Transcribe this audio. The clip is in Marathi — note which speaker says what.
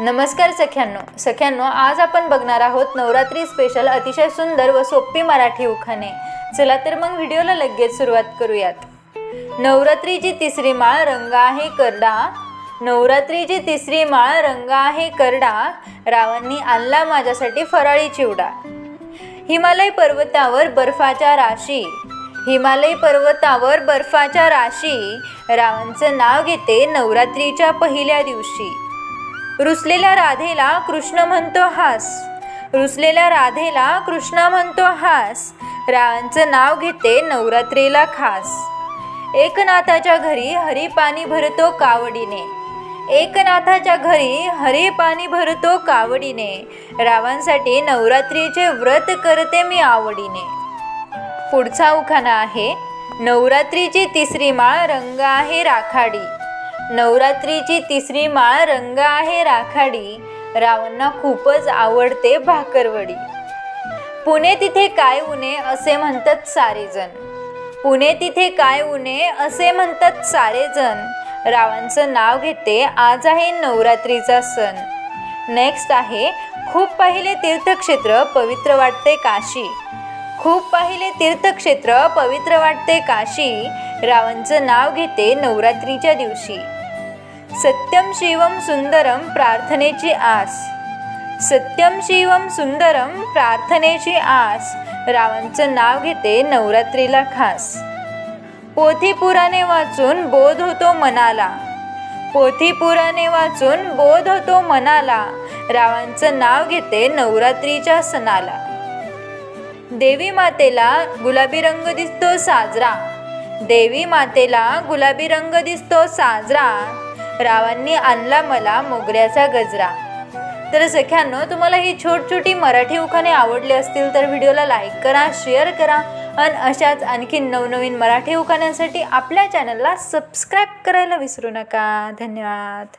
Speaker 1: नमस्कार सख्यांनो, आज आपण बघणार आहोत नवरात्री स्पेशल अतिशय सुंदर व सोपी मराठी उखाणे। चला तर मग व्हिडिओला लगेच सुरुवात करूयात। नवरात्रीची तिसरी माळ रंग आहे करडा, नवरात्रीची तिसरी माळ रंग आहे करडा, रावांनी आणला माझ्यासाठी फराळी चिवडा। हिमालय पर्वतावर बर्फाच्या राशी, हिमालय पर्वतावर बर्फाच्या राशी, रावांचं नाव घेते नवरात्रीच्या पहिल्या दिवशी। रुसलेल्या राधेला कृष्ण म्हणतो हास, रुसलेल्या राधेला कृष्ण म्हणतो हास, रावांचं नाव घेते नवरात्रीला खास। एकनाथाच्या घरी हरी पाणी भरतो कावडीने, एकनाथाच्या घरी हरी पाणी भरतो कावडीने, रावांसाठी नवरात्रीचे व्रत करते मी आवडीने। पुढचा उखाणा आहे नवरात्रीची तिसरी माळ रंग आहे राखाडी, नवरात्रीची तिसरी माळ रंग आहे राखाडी, रावांना खूपच आवडते भाकरवडी। पुणे तिथे काय उणे असे म्हणतात सारेजण, पुणे तिथे काय उणे असे म्हणतात सारेजण, रावांचं नाव घेते आज आहे नवरात्रीचा सण। नेक्स्ट आहे खूप पाहिले तीर्थक्षेत्र पवित्र वाटते काशी, खूप पाहिले तीर्थक्षेत्र पवित्र वाटते काशी, रावांचं नाव घेते नवरात्रीच्या दिवशी। सत्यम शिवम सुंदरम प्रार्थनेची आस, सत्यम शिवम सुंदरम प्रार्थनेची आस, रावांचं नाव घेते नवरात्रीला खास। पोथी पुराणे वाचून बोध होतो मनाला, पोथी पुराणे वाचून बोध होतो मनाला, रावांचं नाव घेते नवरात्रीच्या सणाला। देवी मातेला गुलाबी रंग दिसतो साजरा, देवी मातेला गुलाबी रंग दिसतो साजरा, रावांनी आणला मला मोगऱ्याचा गजरा। तर सख्यांनो, तुम्हाला ही छोटी मराठी उखाणे आवडली असतील तर व्हिडिओला लाईक करा, शेअर करा आणि अशाच आणखी नवनवीन मराठी उखाण्यांसाठी आपल्या चॅनलला सबस्क्राईब करायला विसरू नका। धन्यवाद।